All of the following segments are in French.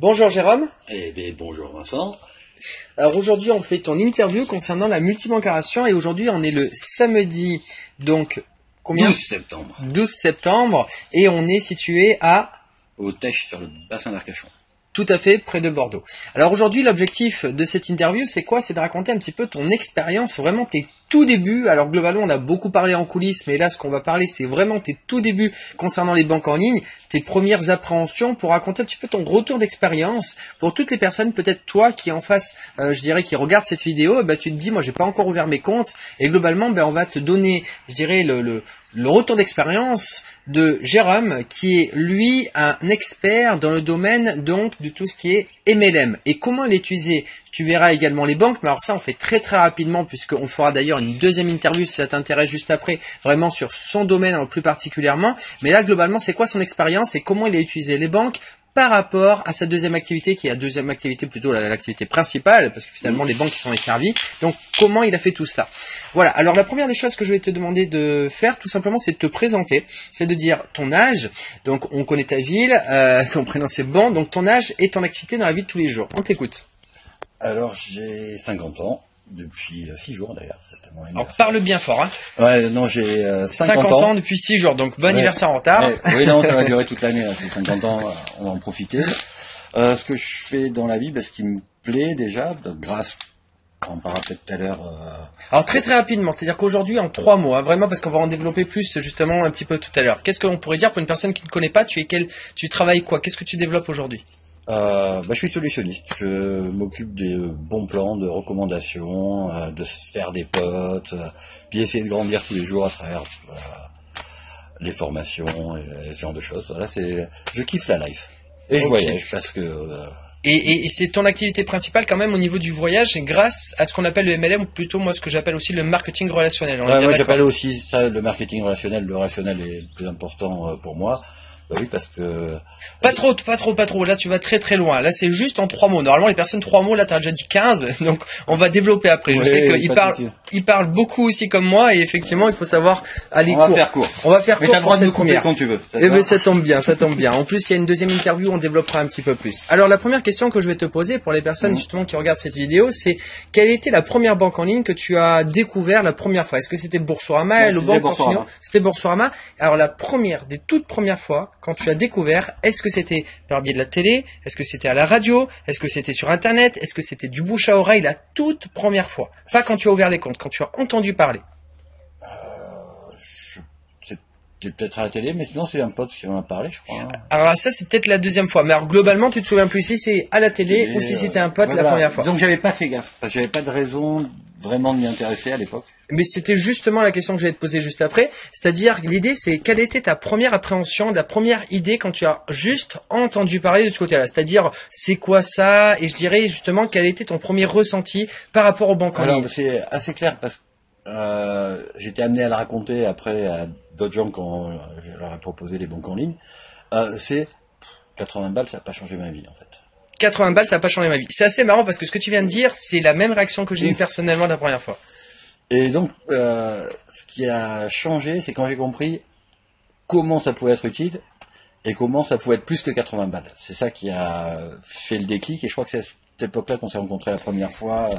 Bonjour Jérôme. Eh bien, bonjour Vincent. Alors aujourd'hui on fait ton interview concernant la multibancaration et aujourd'hui on est le samedi, donc combien 12 septembre. 12 septembre et on est situé à... Au Tech sur le bassin d'Arcachon. Tout à fait, près de Bordeaux. Alors aujourd'hui, l'objectif de cette interview, c'est quoi? C'est de raconter un petit peu ton expérience, vraiment tes tout débuts. Alors globalement, on a beaucoup parlé en coulisses, mais là, ce qu'on va parler, c'est vraiment tes tout débuts concernant les banques en ligne, tes premières appréhensions, pour raconter un petit peu ton retour d'expérience. Pour toutes les personnes, peut-être toi qui en face, je dirais, qui regardent cette vidéo, tu te dis, moi, j'ai pas encore ouvert mes comptes, et globalement, on va te donner, je dirais, le retour d'expérience de Jérôme, qui est lui un expert dans le domaine donc de tout ce qui est MLM et comment l'utiliser. Tu verras également les banques, mais alors ça on fait très rapidement puisqu'on fera d'ailleurs une deuxième interview si ça t'intéresse juste après, vraiment sur son domaine plus particulièrement. Mais là globalement c'est quoi son expérience et comment il a utilisé les banques par rapport à sa deuxième activité, qui est la deuxième activité plutôt l'activité principale, parce que finalement les banques sont desservies. Donc comment il a fait tout cela? Voilà, alors la première des choses que je vais te demander de faire tout simplement, c'est de te présenter, c'est de dire ton âge, donc on connaît ta ville, ton prénom c'est bon, donc ton âge et ton activité dans la vie de tous les jours. On t'écoute. Alors j'ai 50 ans, depuis 6 jours d'ailleurs. Alors parle bien fort, hein. Ouais, non, j'ai 50 ans depuis 6 jours, donc bon anniversaire en retard. Oui, non, ça va durer toute l'année, c'est 50 ans, on va en profiter. Ce que je fais dans la vie, ce qui me plaît déjà, grâce, on parlera peut-être tout à l'heure. Alors très rapidement, c'est-à-dire qu'aujourd'hui en 3 mots, vraiment parce qu'on va en développer plus justement un petit peu tout à l'heure. Qu'est-ce qu'on pourrait dire pour une personne qui ne connaît pas? Tu travailles quoi? Qu'est-ce que tu développes aujourd'hui? Je suis solutionniste. Je m'occupe des bons plans, de recommandations, de se faire des potes, puis essayer de grandir tous les jours à travers les formations et ce genre de choses. Voilà, je kiffe la life et je voyage parce que. Et c'est ton activité principale quand même au niveau du voyage, grâce à ce qu'on appelle le MLM, ou plutôt moi ce que j'appelle aussi le marketing relationnel. Moi j'appelle aussi ça le marketing relationnel. Le relationnel est le plus important pour moi. Oui, parce que... Pas trop. Là, tu vas très loin. Là, c'est juste en 3 mots. Normalement, les personnes 3 mots, là, t'as déjà dit 15. Donc, on va développer après. Je sais qu'il parle beaucoup aussi comme moi. Et effectivement, il faut savoir aller court. On va faire court. Mais t'as le droit de me couper quand tu veux. Ça tombe bien. En plus, il y a une deuxième interview, on développera un petit peu plus. Alors, la première question que je vais te poser pour les personnes, justement, qui regardent cette vidéo, c'est quelle était la première banque en ligne que tu as découvert la première fois? Est-ce que c'était Boursorama? C'était Boursorama. Alors, des toutes premières fois, quand tu as découvert, est-ce que c'était par biais de la télé? Est-ce que c'était à la radio? Est-ce que c'était sur Internet? Est-ce que c'était du bouche à oreille la toute première fois? Pas quand tu as ouvert les comptes, quand tu as entendu parler. C'était peut-être à la télé, mais sinon c'est un pote qui en a parlé, je crois. Alors ça, c'est peut-être la deuxième fois. Mais alors globalement, tu te souviens plus si c'est à la télé ou si c'était un pote la première fois. Donc j'avais pas fait gaffe, parce que j'avais pas de raison vraiment de m'y intéresser à l'époque. Mais c'était justement la question que j'allais te poser juste après. C'est-à-dire, l'idée, c'est quelle était ta première appréhension, la première idée quand tu as juste entendu parler de ce côté-là? C'est-à-dire, c'est quoi ça? Et je dirais justement, quel était ton premier ressenti par rapport aux banques en ligne? Alors, c'est assez clair parce que j'étais amené à le raconter après à d'autres gens quand je leur ai proposé les banques en ligne. C'est 80 balles, ça n'a pas changé ma vie en fait. 80 balles, ça n'a pas changé ma vie. C'est assez marrant parce que ce que tu viens de dire, c'est la même réaction que j'ai eue personnellement la première fois. Et donc, ce qui a changé, c'est quand j'ai compris comment ça pouvait être utile et comment ça pouvait être plus que 80 balles. C'est ça qui a fait le déclic et je crois que c'est à cette époque-là qu'on s'est rencontrés la première fois.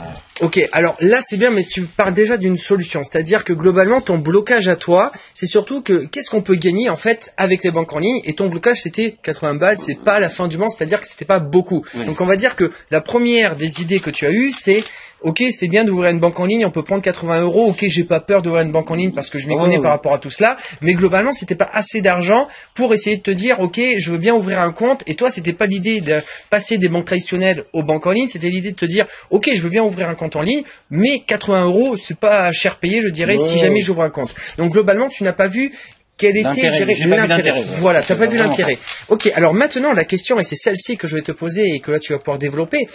Ok, alors là c'est bien, mais tu parles déjà d'une solution. C'est-à-dire que globalement, ton blocage à toi, c'est surtout que qu'est-ce qu'on peut gagner en fait avec les banques en ligne? Et ton blocage c'était 80 balles, c'est pas la fin du monde, c'est-à-dire que c'était pas beaucoup. Oui. Donc on va dire que la première des idées que tu as eues, c'est ok, c'est bien d'ouvrir une banque en ligne, on peut prendre 80 €. Ok, j'ai pas peur d'ouvrir une banque en ligne parce que je m'y connais par rapport à tout cela. Mais globalement, c'était pas assez d'argent pour essayer de te dire, ok, je veux bien ouvrir un compte. Et toi, c'était pas l'idée de passer des banques traditionnelles aux banques en ligne. C'était l'idée de te dire, ok, je veux bien ouvrir un compte en ligne, mais 80 €, c'est pas cher payé, je dirais, si jamais j'ouvre un compte. Donc globalement, tu n'as pas vu quel était, je dirais, l'intérêt. Voilà, t'as pas vu l'intérêt. Ok, alors maintenant, la question, et c'est celle-ci que je vais te poser et que là, tu vas pouvoir développer.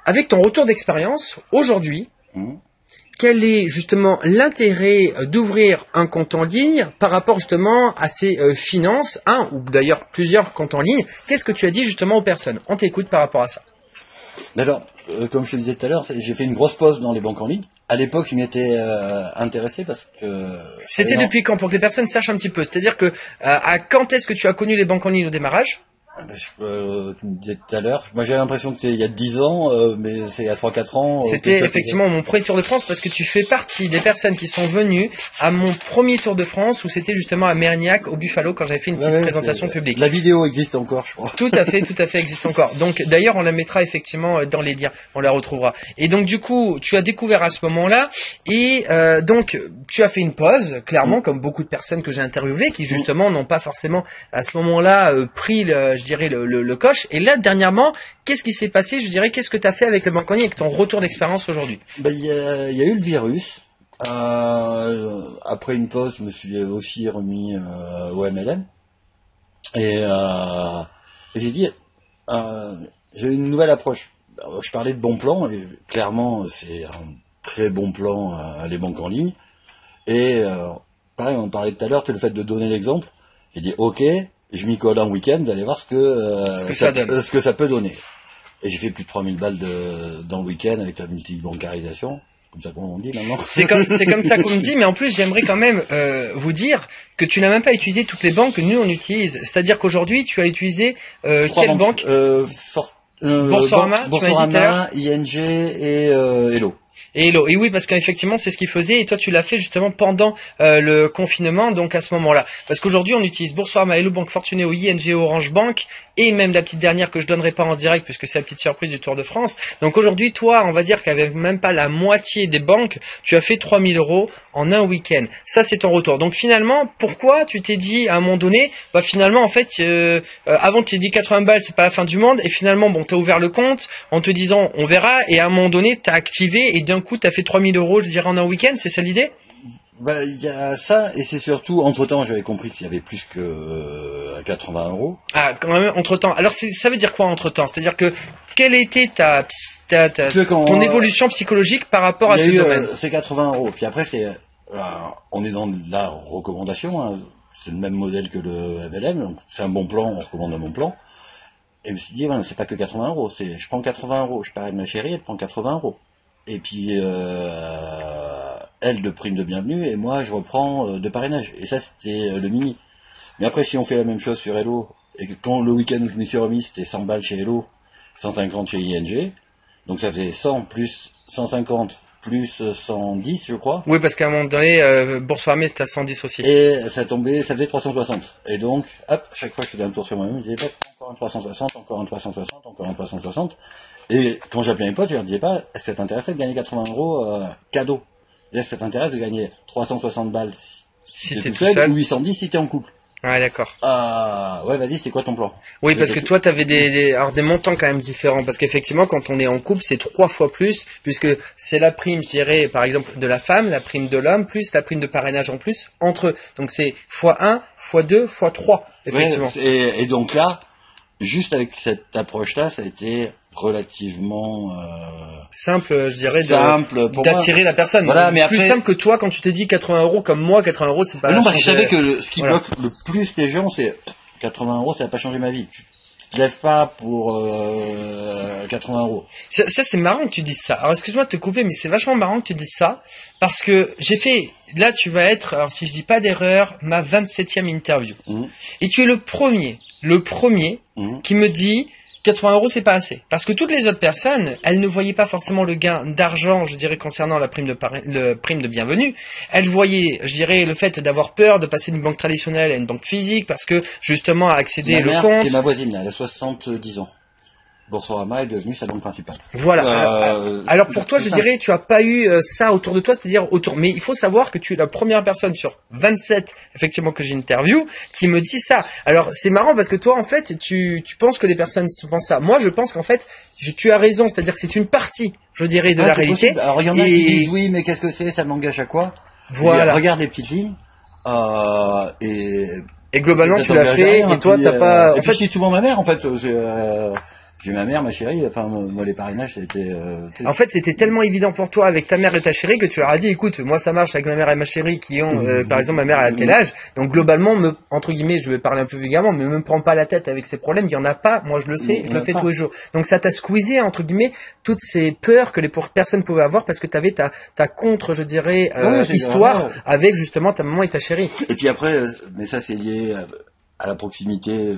Avec ton retour d'expérience, aujourd'hui, quel est justement l'intérêt d'ouvrir un compte en ligne par rapport justement à ces finances, un ou d'ailleurs plusieurs comptes en ligne? Qu'est-ce que tu as dit justement aux personnes? On t'écoute par rapport à ça. Alors, comme je te disais tout à l'heure, j'ai fait une grosse pause dans les banques en ligne. À l'époque, je m'y étais intéressé parce que... C'était depuis quand, pour que les personnes sachent un petit peu? C'est-à-dire que à quand est-ce que tu as connu les banques en ligne au démarrage? Tu me disais tout à l'heure, moi j'ai l'impression que c'est il y a 10 ans, mais c'est il y a 3-4 ans. C'était effectivement mon premier Tour de France parce que tu fais partie des personnes qui sont venues à mon premier Tour de France où c'était justement à Mérignac, au Buffalo, quand j'avais fait une petite présentation publique. La vidéo existe encore, je crois. Tout à fait, existe encore. Donc d'ailleurs on la mettra effectivement dans les liens, on la retrouvera. Et donc du coup, tu as découvert à ce moment-là et donc tu as fait une pause, clairement, comme beaucoup de personnes que j'ai interviewées qui justement n'ont pas forcément à ce moment-là pris le coche. Et là, dernièrement, qu'est-ce qui s'est passé? Je dirais, qu'est-ce que tu as fait avec le banque en ligne, avec ton retour d'expérience aujourd'hui? Il y a eu le virus. Après une pause, je me suis aussi remis au MLM. Et j'ai dit, j'ai une nouvelle approche. Je parlais de bon plan, et clairement, c'est un très bon plan, les banques en ligne. Et pareil, on parlait tout à l'heure, le fait de donner l'exemple. J'ai dit, ok, je m'y colle un week-end, vous allez voir ce que ça peut donner. Et j'ai fait plus de 3000 balles dans le week-end avec la multibancarisation. Comme ça qu'on dit maintenant. C'est comme ça qu'on me dit, mais en plus j'aimerais quand même vous dire que tu n'as même pas utilisé toutes les banques que nous on utilise. C'est-à-dire qu'aujourd'hui tu as utilisé quelle banque? Boursorama, ING et Hello. Et Hello. Et oui, parce qu'effectivement, c'est ce qu'il faisait. Et toi, tu l'as fait justement pendant le confinement, donc à ce moment-là. Parce qu'aujourd'hui, on utilise Boursorama, Hello, Banque Fortuneo, ING, Orange Bank, et même la petite dernière que je donnerai pas en direct, puisque c'est la petite surprise du Tour de France. Donc aujourd'hui, toi, on va dire qu'avec même pas la moitié des banques, tu as fait 3000 € en un week-end. Ça, c'est ton retour. Donc finalement, pourquoi tu t'es dit à un moment donné, finalement, en fait, avant tu t'es dit 80 balles, c'est pas la fin du monde, et finalement, bon, t'as ouvert le compte en te disant, on verra, et à un moment donné, t'as activé, et d'un coup, t'as fait 3000 €, je dirais, en un week-end, c'est ça l'idée? Il y a ça, et c'est surtout, entre-temps, j'avais compris qu'il y avait plus que 80 €. Ah, quand même, entre-temps. Alors, ça veut dire quoi, entre-temps? C'est-à-dire que, quelle était ton évolution psychologique par rapport à ce domaine? C'est 80 €. Puis après, on est dans de la recommandation, hein. C'est le même modèle que le MLM, donc c'est un bon plan, on recommande un bon plan. Et je me suis dit, ouais, c'est pas que 80 €, je prends 80 €, je parraine ma chérie, elle prend 80 €. Et puis, elle de prime de bienvenue, et moi je reprends de parrainage. Et ça, c'était le mini. Mais après, si on fait la même chose sur Hello, et que quand le week-end où je m'y suis remis, c'était 100 balles chez Hello, 150 chez ING, donc ça faisait 100 plus 150 plus 110, je crois. Oui, parce qu'à un moment donné, Boursorama, c'était à 110 aussi. Et ça faisait 360. Et donc, hop, chaque fois je faisais un tour sur moi-même, je disais, encore un 360, encore un 360, encore un 360. Et quand j'appelais mes potes, je leur disais pas, est-ce que ça t'intéresse de gagner 80 € cadeau? Est-ce que ça t'intéresse de gagner 360 balles si t'es tout seul, ou 810 si t'es en couple? Ouais, d'accord. Ouais, vas-y, c'est quoi ton plan? Oui, parce que toi, t'avais des montants quand même différents. Parce qu'effectivement, quand on est en couple, c'est 3 fois plus, puisque c'est la prime, je dirais, par exemple, de la femme, la prime de l'homme, plus la prime de parrainage en plus, entre eux. Donc c'est x1, x2, x3, effectivement. Ouais, et donc là, juste avec cette approche-là, ça a été relativement simple, je dirais, d'attirer la personne. Voilà, mais plus après, simple que toi quand tu t'es dit 80 € comme moi, 80 €, c'est pas. Non, je savais que ce qui bloque le plus les gens, c'est 80 €, ça va pas changer ma vie. Tu te lèves pas pour 80 €. Ça c'est marrant que tu dises ça. Alors excuse-moi de te couper, mais c'est vachement marrant que tu dises ça parce que j'ai fait. Là, tu vas être, alors si je dis pas d'erreur, ma 27e interview. Et tu es le premier qui me dit 80 € c'est pas assez. Parce que toutes les autres personnes, elles ne voyaient pas forcément le gain d'argent, je dirais, concernant la prime de bienvenue. Elles voyaient, je dirais, le fait d'avoir peur de passer d'une banque traditionnelle à une banque physique parce que, justement, à accéder le compte. Qui est ma voisine, là, elle a 70 ans. Boursorama est devenue sa banque principale. Voilà. Alors pour toi, je dirais, tu as pas eu ça autour de toi, c'est-à-dire autour. Mais il faut savoir que tu es la première personne sur 27, effectivement, que j'ai interview, qui me dit ça. Alors c'est marrant parce que toi, en fait, tu penses que les personnes pensent ça. Moi, je pense qu'en fait, tu as raison, c'est-à-dire que c'est une partie, je dirais, de la réalité. Possible. Alors il y en a qui disent oui, mais qu'est-ce que c'est? Ça m'engage à quoi? Voilà. Regarde les petites lignes. Et globalement, tu l'as fait, et toi, t'as pas. En fait, c'est souvent ma mère, en fait. J'ai ma mère, ma chérie, enfin, moi, les parrainages, c'était... En fait, c'était tellement évident pour toi avec ta mère et ta chérie que tu leur as dit, écoute, moi, ça marche avec ma mère et ma chérie qui ont, par exemple, ma mère à tel âge. Donc, globalement, entre guillemets, je vais parler un peu vulgairement, mais me prends pas la tête avec ces problèmes, il y en a pas. Moi, je le sais, je le fais tous les jours. Donc, ça t'a squeezé, entre guillemets, toutes ces peurs que les personnes pouvaient avoir parce que t'avais ta contre, je dirais, histoire avec, justement, ta maman et ta chérie. Et puis après, mais ça, c'est lié à la proximité,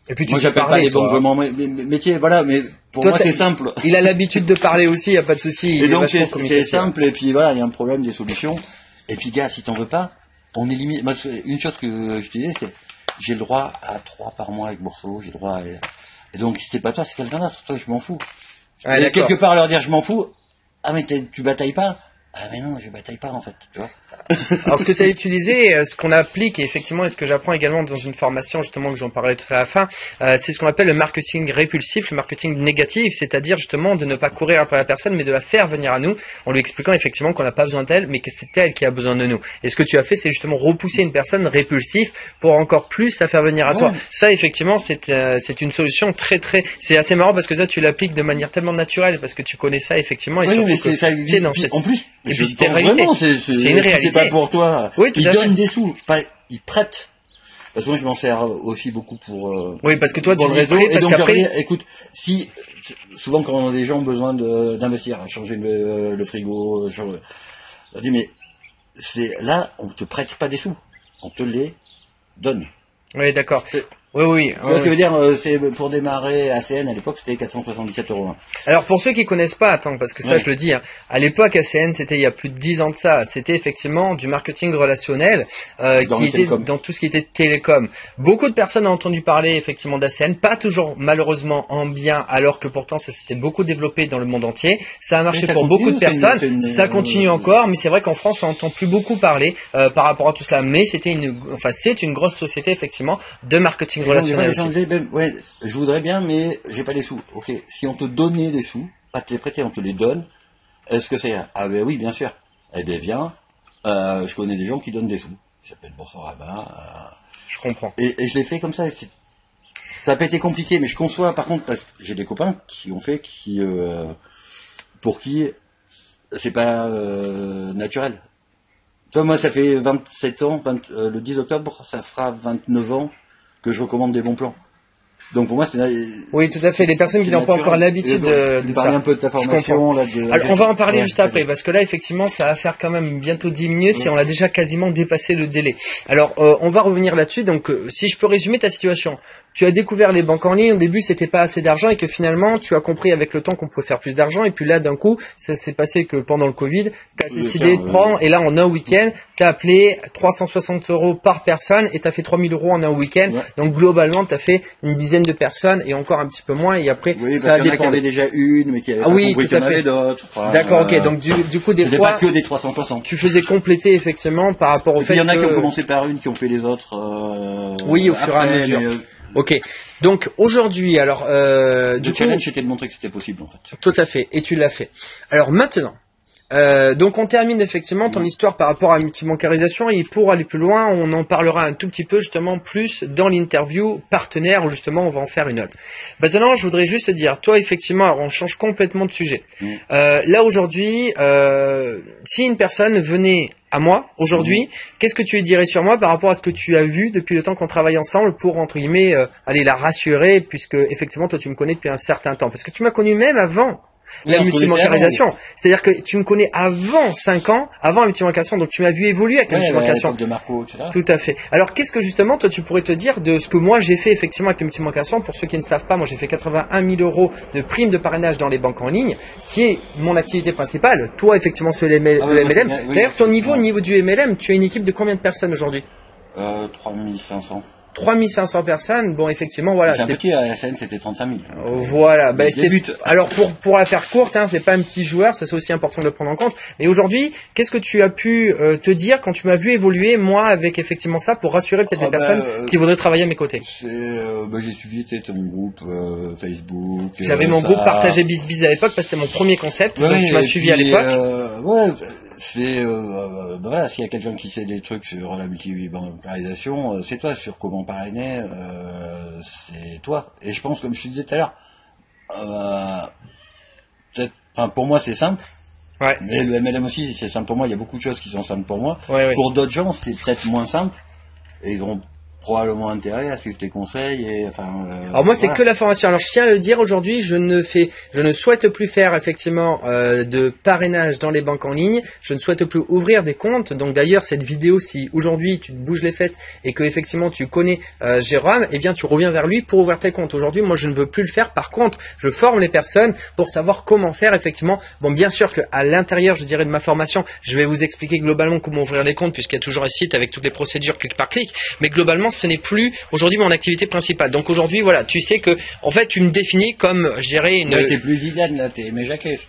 Et puis tu Moi, sais j'appelle pas parler, les banques toi. vraiment métiers, voilà, mais pour Toi, moi, c'est simple. Il a l'habitude de parler aussi, y a pas de souci. Il Et est donc, vachement c'est communicatif. simple, et puis voilà, il y a un problème, des solutions. Et puis, gars, si t'en veux pas, on élimine. Moi, une chose que je te disais, c'est, j'ai le droit à 3 par mois avec Bourseau, j'ai le droit à... Et donc, si c'est pas toi, c'est quelqu'un d'autre. Toi, je m'en fous. Ouais, Et d'accord. quelque part, leur dire, je m'en fous. Ah, mais tu batailles pas? Ah, mais non, je bataille pas, en fait, tu vois. Alors ce que tu as utilisé, ce qu'on applique et effectivement, et ce que j'apprends également dans une formation justement que j'en parlais tout à la fin, c'est ce qu'on appelle le marketing répulsif, le marketing négatif, c'est-à-dire justement de ne pas courir après la personne, mais de la faire venir à nous, en lui expliquant effectivement qu'on n'a pas besoin d'elle, mais que c'est elle qui a besoin de nous. Et ce que tu as fait, c'est justement repousser une personne répulsive pour encore plus la faire venir à toi. Ça, effectivement, c'est une solution c'est assez marrant parce que toi, tu l'appliques de manière tellement naturelle parce que tu connais ça effectivement. Et Oui, surtout mais que ça t'es dans cette... En plus, Et je puis c'est une pense réalité. vraiment, C'est une réalité. C'est pas pour toi. Oui, tout Ils à fait. donnent des sous, pas, ils prêtent. Parce que moi, je m'en sers aussi beaucoup pour, Oui, parce que toi, tu pour le dis réseau. prêt, Et parce donc, qu'après... écoute, si, souvent quand les gens ont besoin d'investir, changer le frigo, on dit, mais là, on te prête pas des sous. On te les donne. Oui, d'accord. C'est- Oui. Tu vois ce que je veux dire, c'est pour démarrer ACN à l'époque, c'était 477 €. Alors pour ceux qui connaissent pas, attends, parce que ça Ouais. je le dis, hein, à l'époque ACN c'était il y a plus de 10 ans de ça, c'était effectivement du marketing relationnel Dans qui le était télécom. dans tout ce qui était télécom. Beaucoup de personnes ont entendu parler effectivement d'ACN, pas toujours malheureusement en bien, alors que pourtant ça s'était beaucoup développé dans le monde entier. Ça a marché ça pour continue, beaucoup de personnes, c'est une- ça continue encore, mais c'est vrai qu'en France on entend plus beaucoup parler par rapport à tout cela. Mais c'est une grosse société effectivement de marketing Et donc, des fois, relationnel les gens aussi. disaient, ben, ouais, je voudrais bien, mais j'ai pas les sous. Ok, si on te donnait les sous, pas te les prêter, on te les donne, est-ce que c'est... Ah ben oui, bien sûr. Eh ben viens, je connais des gens qui donnent des sous. J'appelle Boursorama. Je comprends. Et je l'ai fait comme ça. Ça n'a pas été compliqué, mais je conçois, par contre, parce que j'ai des copains qui ont fait, pour qui c'est pas naturel. Toi, moi, ça fait 27 ans, le 10 octobre, ça fera 29 ans que je recommande des bons plans. Donc pour moi, c'est... Oui, tout à fait. Les personnes qui n'ont pas encore l'habitude de Tu parlais ça. un peu de ta Je formation, là, Alors, on va en parler Ouais, juste après, parce que là, effectivement, ça va faire quand même bientôt 10 minutes et on a déjà quasiment dépassé le délai. Alors, on va revenir là-dessus. Donc, si je peux résumer ta situation. Tu as découvert les banques en ligne. Au début, c'était pas assez d'argent et que finalement, tu as compris avec le temps qu'on pouvait faire plus d'argent. Et puis là, d'un coup, ça s'est passé que pendant le Covid, tu as décidé de prendre. Et là, en un week-end, tu as appelé 360 € par personne et tu as fait 3000 € en un week-end. Ouais. Donc, globalement, tu as fait une dizaine de personnes et encore un petit peu moins. Et après, Oui, ça a parce qu'il y en a qui dépendé. avaient déjà une, mais qui avaient Ah pas oui, compris tout qu'il y à en fait. avait d'autres. Enfin, D'accord, ok. Donc du coup, des c'était fois, pas que des 360. tu faisais compléter effectivement par rapport au Et puis fait il y en a que... qui ont commencé par une, qui ont fait les autres. Oui, au fur et à après, mesure. mais, Ok. Donc aujourd'hui, alors du le coup, challenge, c'était de montrer que c'était possible, en fait. tout à fait. Et tu l'as fait. Alors maintenant. Donc on termine effectivement ton histoire par rapport à la multibancarisation et pour aller plus loin, on en parlera un tout petit peu justement plus dans l'interview partenaire où justement on va en faire une autre. Maintenant, je voudrais juste te dire, toi effectivement, alors on change complètement de sujet. Là aujourd'hui, si une personne venait à moi aujourd'hui, qu'est-ce que tu lui dirais sur moi par rapport à ce que tu as vu depuis le temps qu'on travaille ensemble pour entre guillemets aller la rassurer puisque effectivement toi tu me connais depuis un certain temps parce que tu m'as connu même avant la on se connaissait multibancarisation. C'est-à-dire que tu me connais avant 5 ans, avant la multibancarisation, donc tu m'as vu évoluer avec la multibancarisation. de Marco, etc. Tout à fait. Alors qu'est-ce que justement toi tu pourrais te dire de ce que moi j'ai fait effectivement avec la multibancarisation? Pour ceux qui ne savent pas, moi j'ai fait 81 000 € de prime de parrainage dans les banques en ligne, qui est mon activité principale. Toi effectivement sur le MLM. D'ailleurs ton niveau, au niveau du MLM, tu as une équipe de combien de personnes aujourd'hui? 3500. 3500 personnes, bon effectivement voilà. C'est un petit, à la scène c'était 35 000. Voilà, ben c'est but. alors pour la faire courte, hein, c'est pas un petit joueur, ça c'est aussi important de le prendre en compte. Mais aujourd'hui, qu'est-ce que tu as pu te dire quand tu m'as vu évoluer moi avec effectivement ça pour rassurer peut-être les personnes qui voudraient travailler à mes côtés? J'ai suivi ton groupe Facebook. J'avais mon groupe Partager Biz à l'époque parce que c'était mon premier concept, donc tu m'as suivi à l'époque. Voilà, s'il y a quelqu'un qui sait des trucs sur la multibancarisation, c'est toi. Sur comment parrainer, c'est toi. Et je pense, comme je te disais tout à l'heure, pour moi c'est simple. Ouais. Mais le MLM aussi, c'est simple pour moi. Il y a beaucoup de choses qui sont simples pour moi. Ouais. Pour d'autres gens, c'est peut-être moins simple. Et ils auront probablement intérêt à suivre tes conseils et alors moi c'est voilà. que la formation. Alors je tiens à le dire aujourd'hui, je ne souhaite plus faire effectivement de parrainage dans les banques en ligne. Je ne souhaite plus ouvrir des comptes. Donc d'ailleurs cette vidéo, si aujourd'hui tu te bouges les fesses et que effectivement tu connais Jérôme, eh bien tu reviens vers lui pour ouvrir tes comptes. Aujourd'hui moi je ne veux plus le faire. Par contre je forme les personnes pour savoir comment faire effectivement. Bon bien sûr qu'à l'intérieur je dirais de ma formation, je vais vous expliquer globalement comment ouvrir les comptes puisqu'il y a toujours un site avec toutes les procédures clic par clic. Mais globalement ce n'est plus aujourd'hui mon activité principale. Donc aujourd'hui, voilà, tu sais que en fait, tu me définis comme, je dirais, une. Ouais, t'es plus Zidane là, t'es Aimé Jacquet.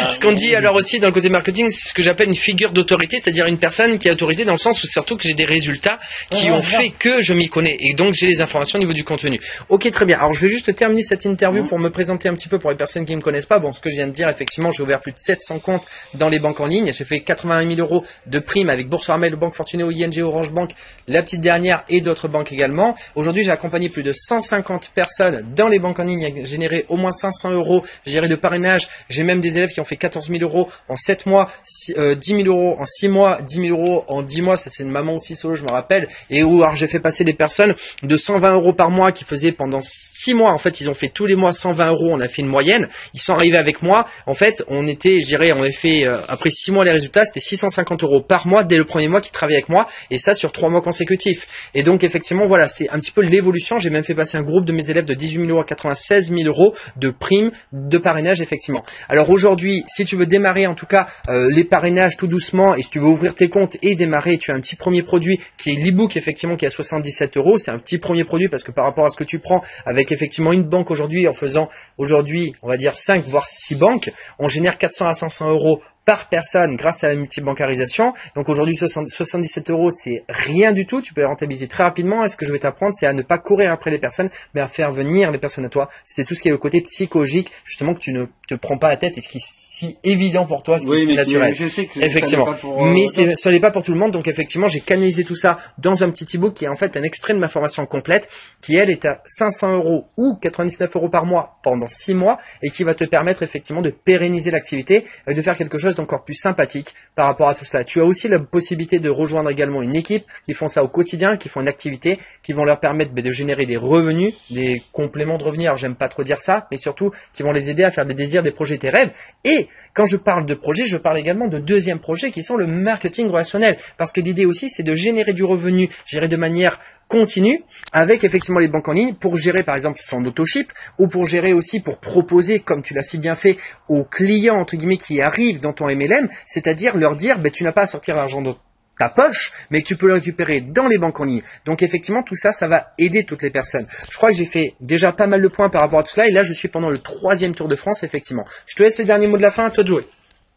Ce qu'on dit alors aussi dans le côté marketing, c'est ce que j'appelle une figure d'autorité, c'est-à-dire une personne qui a autorité dans le sens où surtout que j'ai des résultats qui ont fait que je m'y connais et donc j'ai les informations au niveau du contenu. Ok, très bien. Alors je vais juste terminer cette interview pour me présenter un petit peu pour les personnes qui ne me connaissent pas. Bon, ce que je viens de dire, effectivement, j'ai ouvert plus de 700 comptes dans les banques en ligne. J'ai fait 81 000 € de primes avec Boursorama, Banque Fortuneo, ING, Orange Bank, la petite dernière et d'autres banques également. Aujourd'hui, j'ai accompagné plus de 150 personnes dans les banques en ligne à générer au moins 500 €, géré de parrainage. J'ai même des élèves qui ont fait 14 000 € en 7 mois, 10 000 € en 6 mois, 10 000 € en 10 mois. Ça, c'est une maman aussi solo, je me rappelle. Et où alors j'ai fait passer des personnes de 120 € par mois qui faisaient pendant 6 mois. En fait, ils ont fait tous les mois 120 €. On a fait une moyenne. Ils sont arrivés avec moi. En fait, on était, je dirais, on avait fait après 6 mois les résultats, c'était 650 € par mois dès le premier mois qu'ils travaillaient avec moi. Et ça sur 3 mois consécutifs. Et donc effectivement, voilà, c'est un petit peu l'évolution. J'ai même fait passer un groupe de mes élèves de 18 000 € à 96 000 € de primes de parrainage, effectivement. Alors aujourd'hui, si tu veux démarrer en tout cas les parrainages tout doucement et si tu veux ouvrir tes comptes et démarrer, tu as un petit premier produit qui est l'ebook, effectivement, qui est à 77 €. C'est un petit premier produit parce que par rapport à ce que tu prends avec effectivement une banque aujourd'hui, en faisant aujourd'hui, on va dire 5 voire 6 banques, on génère 400 à 500 € par personne grâce à la multibancarisation. Donc aujourd'hui 77 €, c'est rien du tout, tu peux les rentabiliser très rapidement. Et ce que je vais t'apprendre, c'est à ne pas courir après les personnes, mais à faire venir les personnes à toi. C'est tout ce qui est le côté psychologique, justement, que tu ne te prends pas la tête et ce qui est si évident pour toi, ce qui est naturel. Je sais que effectivement, ça n'est pas pour, mais ça n'est pas pour tout le monde. Donc effectivement, j'ai canalisé tout ça dans un petit ebook qui est en fait un extrait de ma formation complète, qui elle est à 500 € ou 99 € par mois pendant 6 mois et qui va te permettre effectivement de pérenniser l'activité et de faire quelque chose d'encore plus sympathique par rapport à tout cela. Tu as aussi la possibilité de rejoindre également une équipe qui font ça au quotidien, qui font une activité, qui vont leur permettre de générer des revenus, des compléments de revenus. Alors j'aime pas trop dire ça, mais surtout qui vont les aider à faire des désirs, des projets, tes rêves. Et quand je parle de projet, je parle également de deuxième projet qui sont le marketing relationnel. Parce que l'idée aussi, c'est de générer du revenu, gérer de manière continue avec effectivement les banques en ligne pour gérer par exemple son autoship ou pour gérer aussi pour proposer, comme tu l'as si bien fait, aux clients entre guillemets qui arrivent dans ton MLM, c'est-à-dire leur dire tu n'as pas à sortir l'argent de ta poche, mais que tu peux le récupérer dans les banques en ligne. Donc effectivement tout ça, ça va aider toutes les personnes. Je crois que j'ai fait déjà pas mal de points par rapport à tout cela et là je suis pendant le 3e Tour de France effectivement. Je te laisse le dernier mot de la fin, à toi de jouer.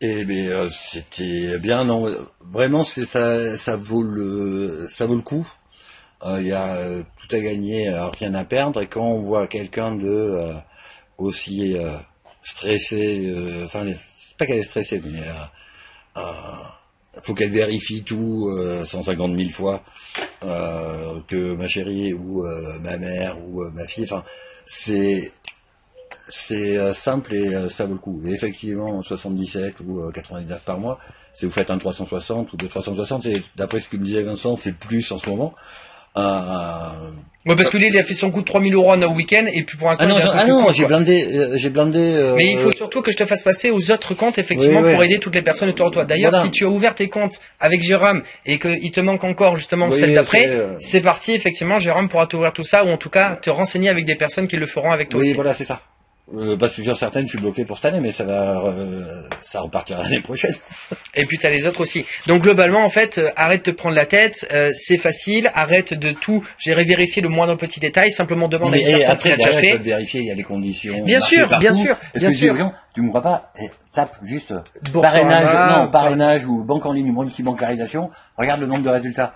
Eh bien, c'était bien, non, vraiment, ça vaut le coup. Il y a tout à gagner, rien à perdre. Et quand on voit quelqu'un de aussi stressé, c'est pas qu'elle est stressée, mais faut qu'elle vérifie tout 150 000 fois que ma chérie ou ma mère ou ma fille. Enfin, c'est simple et ça vaut le coup. Et effectivement, 77 ou 99 par mois, si vous faites un 360 ou 260, et d'après ce que me disait Vincent, c'est plus en ce moment. Ouais, parce que lui, il a fait son coup de 3 000 € en un week-end et puis pour l'instant. J'ai blindé. Mais il faut surtout que je te fasse passer aux autres comptes effectivement pour aider toutes les personnes autour de toi. D'ailleurs, si tu as ouvert tes comptes avec Jérôme et qu'il te manque encore justement celle d'après, c'est parti effectivement. Jérôme pourra t'ouvrir tout ça ou en tout cas te renseigner avec des personnes qui le feront avec toi. Oui, aussi. Voilà, c'est ça. Parce que sur certaines, je suis bloqué pour cette année, mais ça repartira l'année prochaine. Et puis t'as les autres aussi. Donc globalement, en fait, arrête de te prendre la tête, c'est facile, arrête de tout vérifier le moindre petit détail, simplement demande à une personne qui l'a déjà fait. Vérifier, il y a les conditions. Bien sûr. Tu me crois pas, tape juste parrainage ou banque en ligne ou multibancarisation, regarde le nombre de résultats.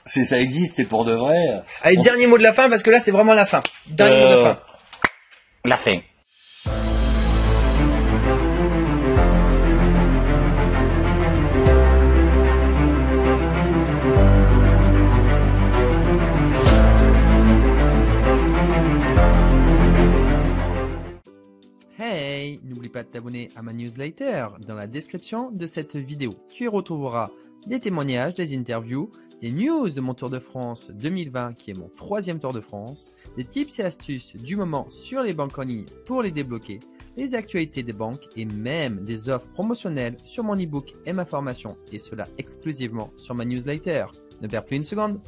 Ça existe, c'est pour de vrai. Allez, dernier mot de la fin, parce que là, c'est vraiment la fin. Dernier mot de la fin. La fin. Hey, n'oublie pas de t'abonner à ma newsletter dans la description de cette vidéo. Tu y retrouveras des témoignages, des interviews, des news de mon Tour de France 2020 qui est mon 3e Tour de France, des tips et astuces du moment sur les banques en ligne pour les débloquer, les actualités des banques et même des offres promotionnelles sur mon e-book et ma formation et cela exclusivement sur ma newsletter. Ne perds plus une seconde.